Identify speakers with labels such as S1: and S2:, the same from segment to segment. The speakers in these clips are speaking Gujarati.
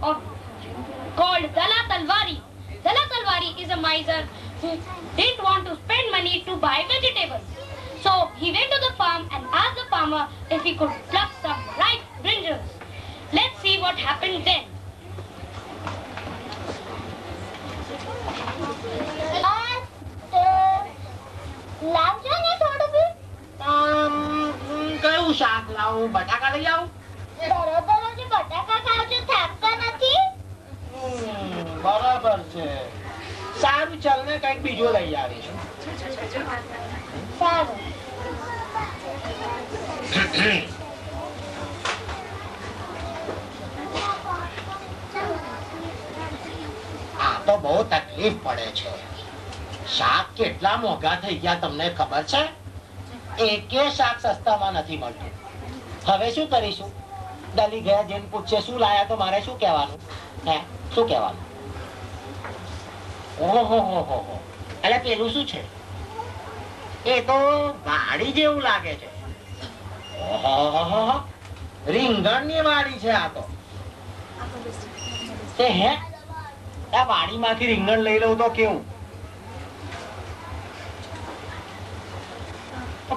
S1: of called Dala Talwari. Dala Talwari is a miser who didn't want to spend money to buy vegetables. So he went to the farm and asked the farmer if he could pluck some ripe brinjals. Let's see what happened then.
S2: લાવજો ને થોડું બી.
S3: કયું શાક લાવું? બટાકા લઈ આવું?
S2: દરરોજ બટાકા ખાવ છો, થાકતા નથી?
S3: બરાબર છે. સારું, ચાલ ને કઈક બીજો લઈ આવીશું.
S2: સારું.
S3: આ તો બહુ તકલીફ પડે છે. શાક કેટલા મોંઘા થઈ ગયા તમને ખબર છે? એકે શાક સસ્તામાં નથી મળતું. હવે શું કરીશું? દલી ગયા જેને પૂછે શું લાયા તો મારે શું કહેવાનું? હે, શું કહેવાનું? ઓહો હો હો હો, અલે પેલું શું છે? એ તો વાડી જેવું લાગે છે. ઓહો, રીંગણની વાડી છે આ તો. તે હે, આ વાડીમાંથી રીંગણ લઈ લઉં તો કેવું?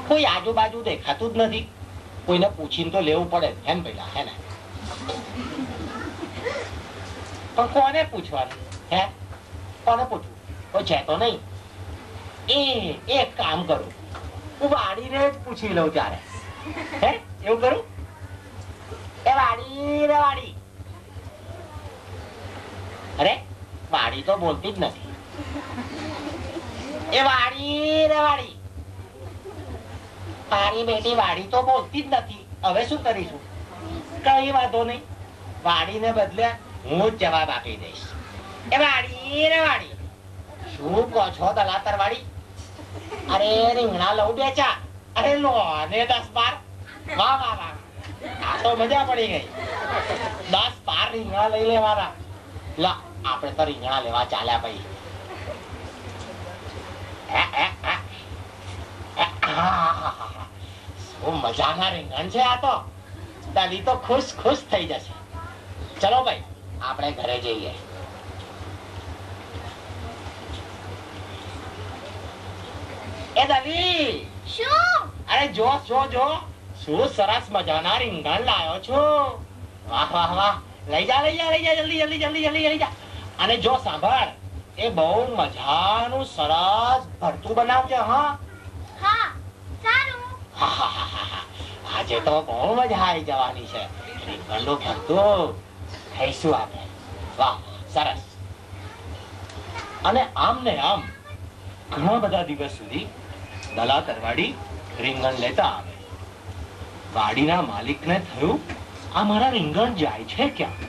S3: કોઈ આજુબાજુ દેખાતું જ નથી. કોઈને પૂછીને તો લેવું પડે એમ પેલા, હે ને? પણ કોને પૂછવાનું? હે, કોને પૂછવું? કોઈ છે તો નહીં. એક કામ કરું, હું વાડીને જ પૂછી લઉં ત્યારે. હે, એવું કરું? એ વાડી રે વાડી. અરે વાડી તો બોલતી જ નથી. એ વાડી રે વાડી. મારી બેટી વાડી તો બોલતી જ નથી. હવે શું કરીશું? કઈ વાંધો નહીં, વાડીને બદલે હું જ જવાબ આપી દઈશ. એ વાડી રે વાડી. શું કહો છો દલાતર વાડી? અરે રીંગણા લઉં બેચા? અરે લો ને 10-12. વાહ વાહ વાહ, આ તો મજા પડી ગઈ. 10-12 રીંગણા લઈ લેવાના. લા, આપણે તો રીંગણા લેવા ચાલ્યા ભાઈ. શું મજાના રીંગણ છે આ તો. દલી તો ખુશ ખુશ થઈ જશે. ચલો ભાઈ, આપણે ઘરે જઈએ. એ દલી,
S2: શું?
S3: અરે જો જો જો, શું સરસ મજાના રીંગણ લાયો છો. વાહ વાહ વાહ, લઈ જા લઈ જા લઈ જા, જલ્દી જલ્દી જલ્દી જલ્દી લઈ જા. અને જો સાંભળ, એ બહુ મજાનું સરસ ભરતું બનાવજો. હા
S2: હા, સારું.
S3: આજે તો બહુ મજા આવી જવાની છે. રીંગણનું ભરતું ખાઈશું આપણે. વાહ, સરસ. અને આમ ને આમ ઘણા બધા દિવસ સુધી દલા તરવાડી રીંગણ લેતા આવે. વાડીના માલિકને થયું, આ મારા રીંગણ જાય છે ક્યાં?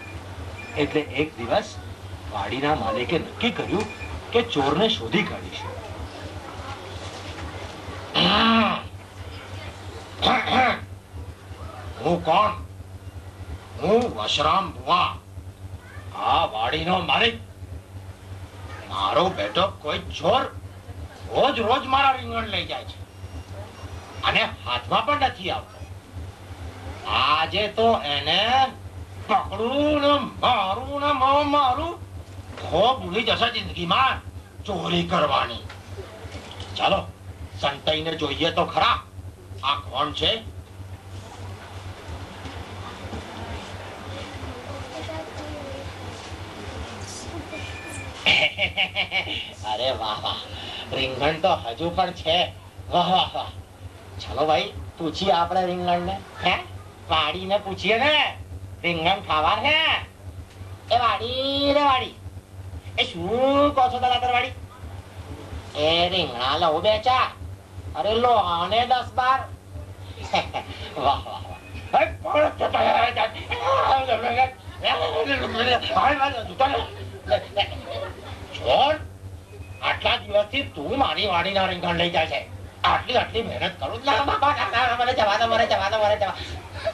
S3: એટલે એક દિવસ વાડીના માલિકે નક્કી કર્યું કે ચોરને શોધી કાઢીશું. હું કોણ? હું વશરામ બુઆ, આ વાડીનો માલિક. મારો બેટો કોઈ ચોર રોજ રોજ મારા રીંગણ લઈ જાય છે અને હાથમાં પણ નથી આવતો. આજે તો એને પકડું ને મારું ને મારું ભૂલી જશે જિંદગીમાં ચોરી કરવાની. ચાલો સંતાઈને જોઈએ તો ખરા, આ કોણ છે? અરે વાહ વાહ, રીંગણ તો હજુ પણ છે. વાહ વાહ વાહ. ચલો ભાઈ, પૂછીએ આપણે રીંગણ ને. હે, વાડીને પૂછીએ ને, રીંગણ ખાવા છે. એ વાડી રે વાડી, એ શું કહો છો દલાતર વાડી? એ રીંગણા લઉં બેચા? અરે લો ને 10-12. વાહ વાહ વાહ. છોડ, આટલા દિવસથી તું મારી વાડીના રીંગણ લઈ જાય છે. આટલી આટલી મહેનત કરું. મને જવા દો, મને જવા દો, મને જવા.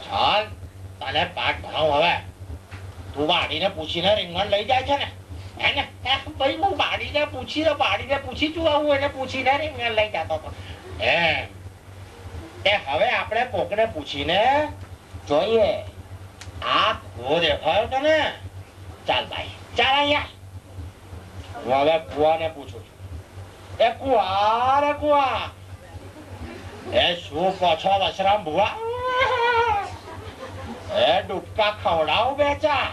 S3: ચાલ, તને પાઠ ભણાવ. હવે તું વાડીને પૂછીને રીંગણ લઈ જાય છે ને? ભાઈ હું વાડીને પૂછી તું આવું એને પૂછીને રીંગણ લઈ જતો હતો. હવે આપણે કોકને પૂછીને જોઈએ. આ ખો દેખાયો તને? ચાલ ભાઈ ચાલ અહીંયા હું હવે કુવાને પૂછું છું એ કુવા રે કુવા એ શું પૂછો વશરામ ભુવા એ ડૂબકા ખવડાવ બે ચાર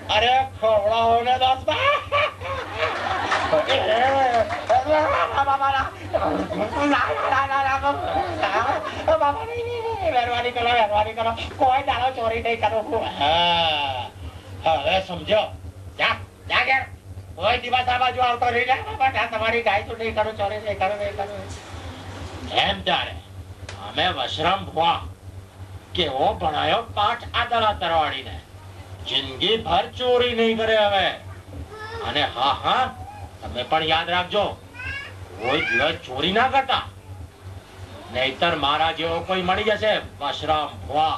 S3: અરે ખવડાવો ને 10 મહેરબાની કરો કોઈ દાડો ચોરી નહીં કરું હવે સમજો જા જા ઘેર કોઈ દિવસ આ બાજુ આવતો નહીં તમારી ગાય તો નહીં કરું ચોરી નહીં કરું એમ ત્યારે અમે વશરામ ભુવા કેવો ભણાયો પાઠ આદરા તરવાડીને જિંદગી ભર ચોરી નહીં કરે હવે અને હા હા તમે પણ યાદ રાખજો કોઈ દિવસ ચોરી ના કરતા નહીતર મારા જેવો કોઈ મળી જશે વશરામ ભુવા